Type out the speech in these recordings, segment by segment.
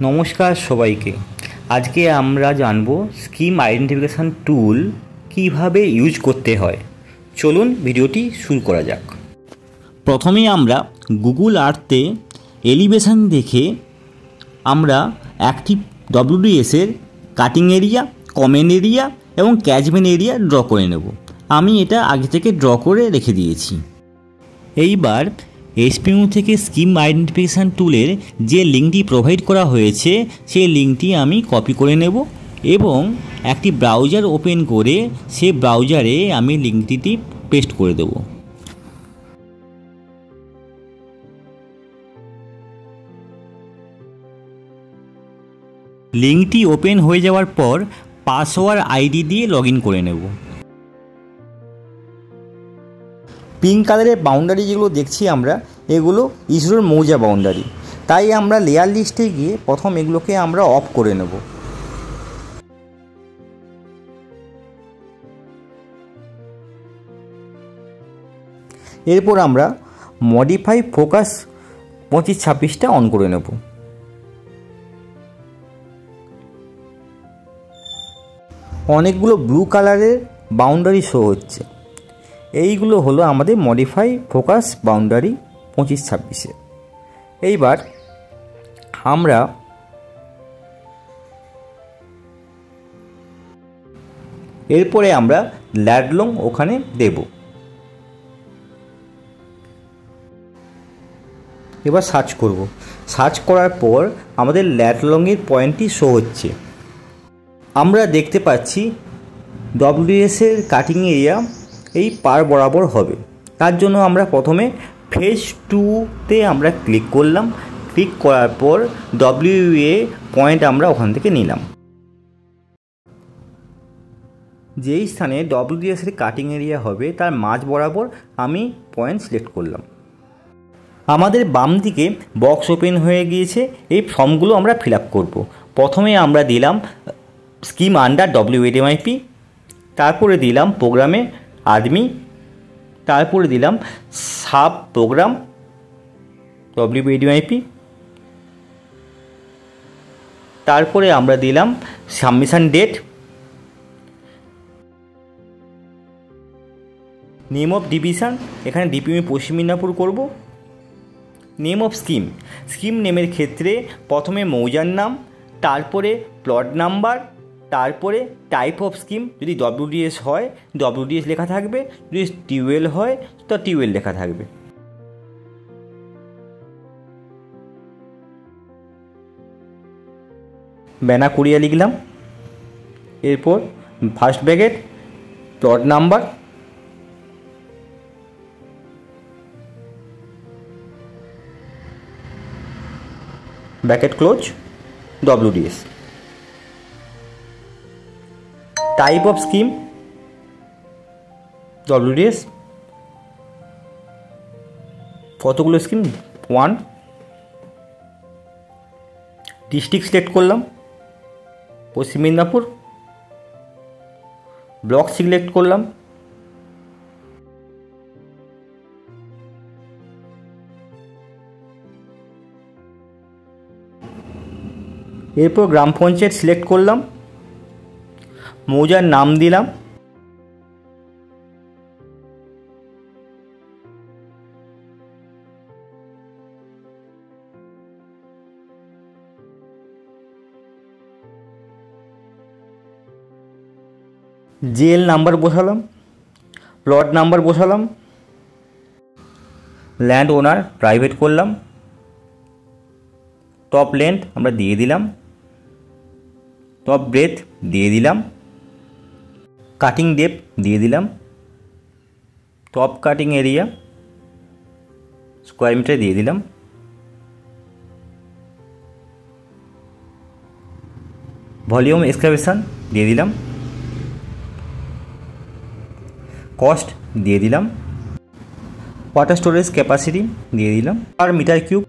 নমস্কার সবাইকে। আজকে আমরা জানব স্কিম আইডেন্টিফিকেশান টুল কিভাবে ইউজ করতে হয়। চলুন ভিডিওটি শুরু করা যাক। প্রথমে আমরা গুগল আর্থে এলিভেশন দেখে আমরা অ্যাক্টিভ ডব্লিউডিএসের কাটিং এরিয়া, কমেন্ট এরিয়া এবং ক্যাচমেন্ট এরিয়া ড্র করে নেব। আমি এটা আগে থেকে ড্র করে রেখে দিয়েছি। এইবার এসপিইউ থেকে স্কিম আইডেন্টিফিকেশান টুলের যে লিঙ্কটি প্রোভাইড করা হয়েছে সেই লিঙ্কটি আমি কপি করে নেব এবং একটি ব্রাউজার ওপেন করে সেই ব্রাউজারে আমি লিঙ্কটি পেস্ট করে দেব। লিঙ্কটি ওপেন হয়ে যাওয়ার পর পাসওয়ার্ড আইডি দিয়ে লগ ইন করে নেব। পিঙ্ক কালারের বাউন্ডারি যেগুলো দেখছি আমরা, এগুলো ইসরোর মৌজা বাউন্ডারি, তাই আমরা লেয়ার লিস্টে গিয়ে প্রথম এগুলোকে আমরা অফ করে নেব। এরপর আমরা মডিফাই ফোকাস 25-26টা অন করে নেব। অনেকগুলো ব্লু কালারের বাউন্ডারি শো হচ্ছে, এইগুলো হলো আমাদের মডিফাই ফোকাস বাউন্ডারি 25-26-এ। এইবার আমরা এরপরে আমরা ল্যাডলং ওখানে দেব। এবার সার্চ করব। সার্চ করার পর আমাদের ল্যাডলংয়ের পয়েন্টটি শো হচ্ছে। আমরা দেখতে পাচ্ছি ডব্লিউএসের কাটিং এরিয়া এই পার বরাবর হবে। তার জন্য আমরা প্রথমে ফেজ 2তে আমরা ক্লিক করলাম। ক্লিক করার পর ডব্লিউএ পয়েন্ট আমরা ওখান থেকে নিলাম। যেই স্থানে ডব্লিউএসের কাটিং এরিয়া হবে তার মাঝ বরাবর আমি পয়েন্ট সিলেক্ট করলাম। আমাদের বাম দিকে বক্স ওপেন হয়ে গিয়েছে। এই ফর্মগুলো আমরা ফিল আপ করবো। প্রথমে আমরা দিলাম স্কিম আন্ডার ডব্লিউএডিএমআইপি, তারপরে দিলাম প্রোগ্রামে আদমি, তারপরে দিলাম সাব প্রোগ্রাম ডব্লিউএডিএমআইপি, তারপরে আমরা দিলাম submission date, name of division, এখানে ডিপিএম পশ্চিম মিদনাপুর করব। নেম অফ স্কিম, স্কিম নেমের ক্ষেত্রে প্রথমে মৌজার নাম, তারপরে প্লট নাম্বার, তারপরে টাইপ অফ স্কিম, যদি ডব্লিউডিএস হয় ডব্লিউডিএস লেখা থাকবে, যদি টিউএল হয় তো টিউএল লেখা থাকবে। ব্যানা কুড়িয়া লিখলাম। এরপর first bracket plot number, bracket close, WDS. Type of scheme WDS. কতগুলো স্কিম? 1। ডিস্ট্রিক্ট সিলেক্ট করলাম পশ্চিম মিদনাপুর। ব্লক সিলেক্ট করলাম। এরপর গ্রাম পঞ্চায়েত সিলেক্ট করলাম। মৌজার নাম দিলাম। জিএল নাম্বার বসালাম। প্লট নাম্বার বসালাম। ল্যান্ড ওনার প্রাইভেট করলাম। টপ লেন্থ আমরা দিয়ে দিলাম। টপ ব্রেথ দিয়ে দিলাম। কাটিং ডেপথ দিয়ে দিলাম। Top cutting area square metre দিয়ে দিলাম। ভলিউম এক্সকাভেশন দিয়ে দিলাম। কস্ট দিয়ে দিলাম। ওয়াটার স্টোরেজ ক্যাপাসিটি দিয়ে দিলাম। Per metre cube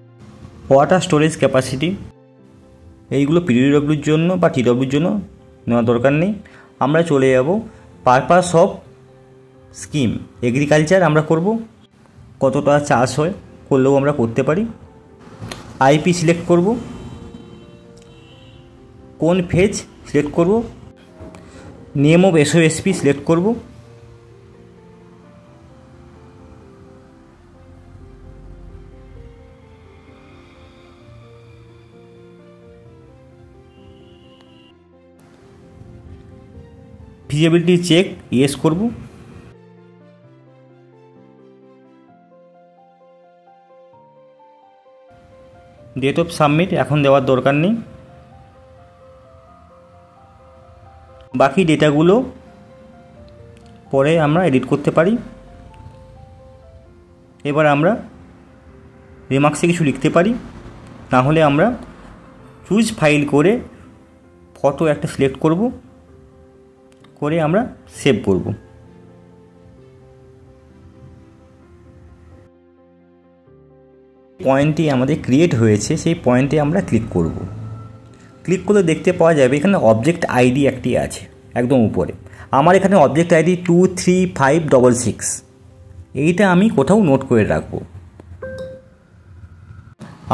water storage capacity, এইগুলো পিডব্লিউর জন্য বা টিডব্লিউর জন্য নেওয়া দরকার নেই। আমরা চলে যাব পারপাস অফ স্কিম এগ্রিকালচার। আমরা করব কতটা চাষ হয় করলেও আমরা করতে পারি। আইপি সিলেক্ট করব। কোন ফেজ সিলেক্ট করব, নেম অফ এসওএসপি সিলেক্ট করব, ফিজিবিলিটি চেক ইয়েস করব, ডেট অফ সাবমিট এখন দেওয়ার দরকার নেই। বাকি ডেটাগুলো পরে আমরা এডিট করতে পারি। এবার আমরা রিমার্কসে কিছু লিখতে পারি, না হলে আমরা চুজ ফাইল করে ফটো একটা সিলেক্ট করব, করে আমরা সেভ করব। পয়েন্টটি আমাদের ক্রিয়েট হয়েছে, সেই পয়েন্টে আমরা ক্লিক করব। ক্লিক করলে দেখতে পাওয়া যাবে এখানে অবজেক্ট আইডি একটি আছে একদম উপরে। আমার এখানে অবজেক্ট আইডি 23566, এইটা আমি কোথাও নোট করে রাখব।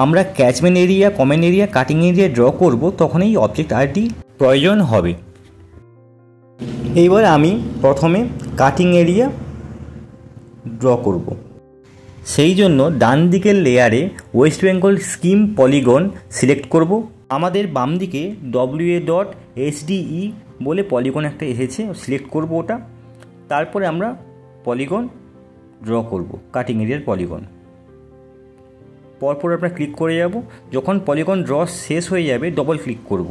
আমরা catchment area, comment area, cutting area draw করব, তখন এই অবজেক্ট আইডি প্রয়োজন হবে। এইবার আমি প্রথমে কাটিং এরিয়া ড্র করব। সেই জন্য ডান দিকের লেয়ারে West Bengal scheme polygon select করব। আমাদের বাম দিকে WA.SDE বলে পলিগন একটা এসেছে, সিলেক্ট করব ওটা। তারপরে আমরা পলিগন ড্র করব, কাটিং এরিয়ার পলিগন। পরপর আমরা ক্লিক করে যাব। যখন পলিগন ড্র শেষ হয়ে যাবে ডবল ক্লিক করব।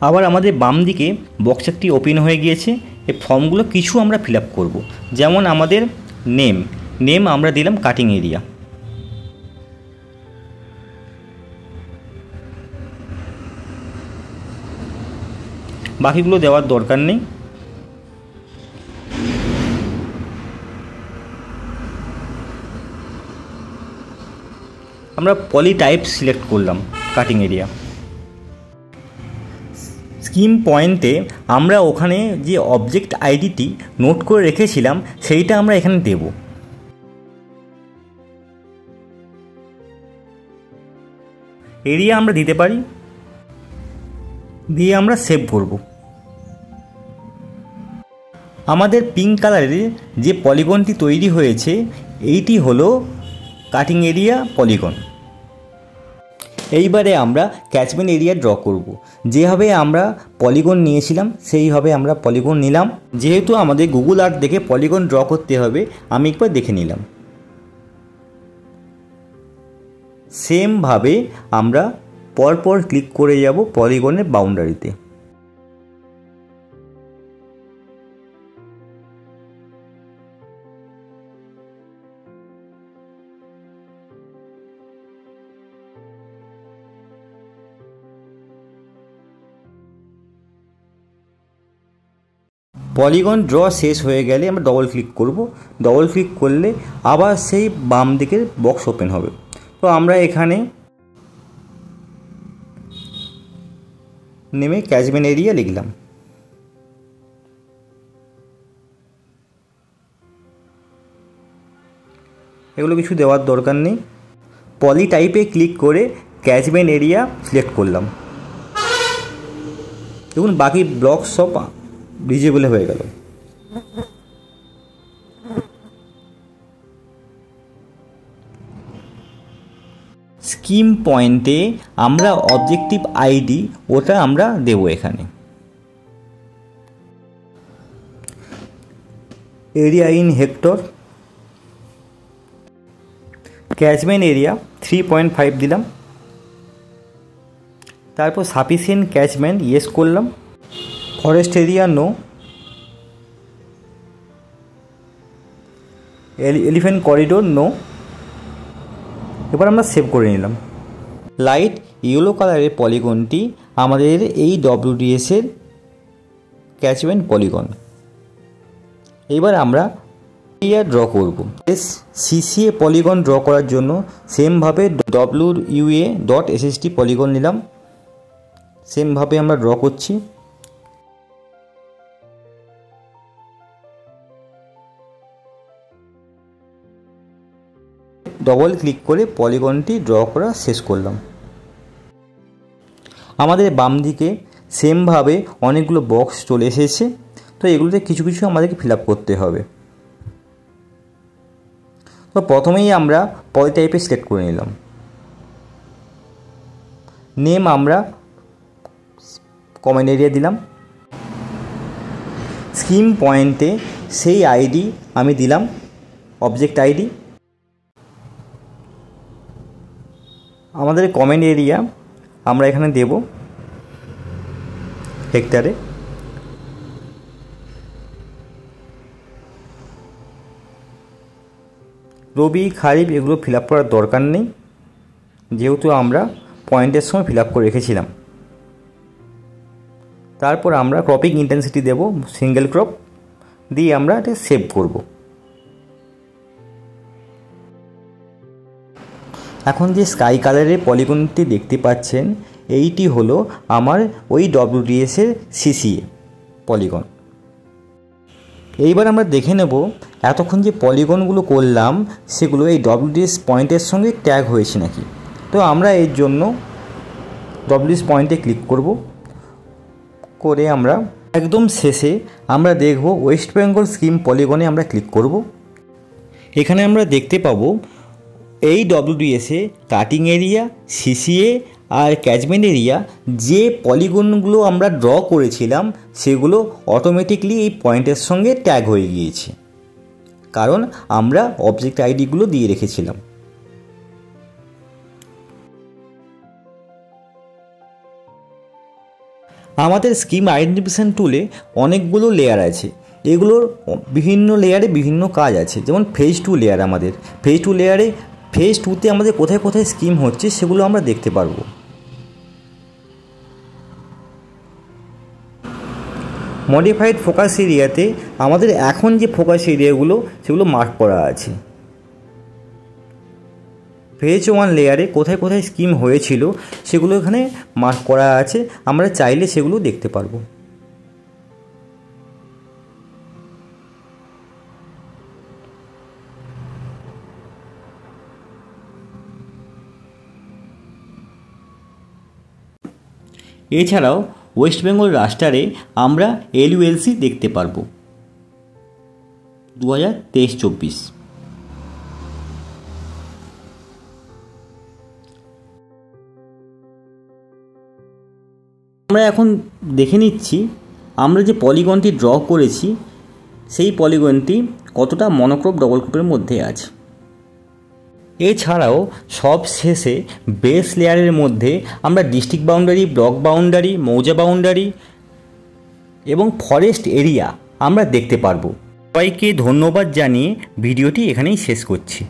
আবার আমাদের বাম দিকে বক্স একটি ওপেন হয়ে গিয়েছে। এই ফর্মগুলো কিছু আমরা ফিল আপ করবো, যেমন আমাদের নেম আমরা দিলাম কাটিং এরিয়া, বাকিগুলো দেওয়ার দরকার নেই। আমরা পলি টাইপ সিলেক্ট করলাম কাটিং এরিয়া। স্কিম পয়েন্টে আমরা ওখানে যে অবজেক্ট আইডিটি নোট করে রেখেছিলাম সেইটা আমরা এখানে দেব। এরিয়া আমরা দিতে পারি, দিয়ে আমরা সেভ করব। আমাদের পিঙ্ক কালারের যে পলিগনটি তৈরি হয়েছে এইটি হলো কাটিং এরিয়া পলিগন। এইবারে আমরা ক্যাচমেন্ট এরিয়া ড্র করব। যেভাবে আমরা পলিগন নিয়েছিলাম সেইভাবে আমরা পলিগন নিলাম। যেহেতু আমাদের গুগল আর্থ দেখে পলিগন ড্র করতে হবে, আমি একবার দেখে নিলাম। সেমভাবে আমরা পরপর ক্লিক করে যাব পলিগনের বাউন্ডারিতে। পলিগন ড্র শেষ হয়ে গেলে আমরা ডবল ক্লিক করব। ডবল ক্লিক করলে আবার সেই বাম দিকের বক্স ওপেন হবে। তো আমরা এখানে নেমে ক্যাচমেন্ট এরিয়া লিখলাম। এগুলো কিছু দেওয়ার দরকার নেই। পলি টাইপে ক্লিক করে ক্যাচমেন্ট এরিয়া সিলেক্ট করলাম। দেখুন বাকি ব্লক সব ভিজিবল হয়ে গেল। স্কিম পয়েন্টে আমরা অবজেক্টিভ আইডি ওটা আমরা দেব এখানে। Area in hectare, catchment area 3.5 দিলাম। তারপর সাফিসিয়েন্ট ক্যাচমেন্ট ইয়েস করলাম। Forest area no, elephant corridor no. এবার আমরা সেভ করে নিলাম। লাইট ইয়েলো কালারের পলিগনটি আমাদের এই WDS এর ক্যাচমেন্ট পলিগন। এবার আমরা এরিয়া ড্র করব। CCA পলিগন ড্র করার জন্য সেমভাবে WA.SST পলিগন নিলাম। সেমভাবে আমরা ড্র করছি। ডবল ক্লিক করে পলিগনটি ড্র করা শেষ করলাম। আমাদের বাম দিকে সেমভাবে অনেকগুলো বক্স চলে এসেছে। তো এগুলোতে কিছু কিছু আমাদেরকে ফিল আপ করতে হবে। তো প্রথমেই আমরা পলি টাইপে সিলেক্ট করে নিলাম। নেম আমরা কমেন্ট এরিয়া দিলাম। স্কিম পয়েন্টে সেই আইডি আমি দিলাম, অবজেক্ট আইডি। আমাদের কমেন্ট এরিয়া আমরা এখানে দেব হেক্টরে। রবি, খারিফ এগুলো ফিল আপ করার দরকার নেই, যেহেতু আমরা পয়েন্টের সময় ফিল আপ করে রেখেছিলাম। তারপর আমরা ক্রপিং ইন্টেন্সিটি দেব সিঙ্গেল ক্রপ দিয়ে আমরা এটা সেভ করব। এখন যে স্কাই কালারের পলিগনটি দেখতে পাচ্ছেন, এইটি হলো আমার ওই WDS এর CCA পলিগন। এইবার আমরা দেখে নেব এতক্ষণ যে পলিগনগুলো করলাম সেগুলো এই WDS পয়েন্টের সঙ্গে ট্যাগ হয়েছে নাকি। তো আমরা এর জন্য WDS পয়েন্টে ক্লিক করব, করে আমরা একদম শেষে আমরা দেখব ওয়েস্ট বেঙ্গল স্কিম পলিগনে আমরা ক্লিক করব। এখানে আমরা দেখতে পাবো এই WDS এ কাটিং এরিয়া, CCA আর ক্যাচমেন্ট এরিয়া যে পলিগনগুলো আমরা ড্র করেছিলাম সেগুলো অটোমেটিকলি এই পয়েন্টের সঙ্গে ট্যাগ হয়ে গিয়েছে, কারণ আমরা অবজেক্ট আইডিগুলো দিয়ে রেখেছিলাম। আমাদের স্কিম আইডেন্টিফিকেশন টুলে অনেকগুলো লেয়ার আছে। এগুলোর বিভিন্ন লেয়ারে বিভিন্ন কাজ আছে। যেমন ফেজ 2 লেয়ার, আমাদের ফেজ 2 লেয়ারে ফেজ 2তে আমাদের কোথায় কোথায় স্কিম হচ্ছে সেগুলো আমরা দেখতে পারবো। মডিফাইড ফোকাস এরিয়াতে আমাদের এখন যে ফোকাস এরিয়াগুলো সেগুলো মার্ক করা আছে। ফেজ 1 লেয়ারে কোথায় কোথায় স্কিম হয়েছিল সেগুলো এখানে মার্ক করা আছে, আমরা চাইলে সেগুলো দেখতে পারবো। এছাড়াও ওয়েস্ট বেঙ্গল রাস্টারে আমরা LULC দেখতে পারবো 2023-24। আমরা এখন দেখে নিচ্ছি আমরা যে পলিগনটি ড্র করেছি সেই পলিগনটি কতটা মনোক্রপ ডবল ক্রপের মধ্যে আছে। এছাড়াও সব শেষে বেস লেয়ারের মধ্যে আমরা ডিস্ট্রিক্ট বাউন্ডারি, ব্লক বাউন্ডারি, মৌজা বাউন্ডারি এবং ফরেস্ট এরিয়া আমরা দেখতে পারবো। সবাইকে ধন্যবাদ জানিয়ে ভিডিওটি এখানেই শেষ করছি।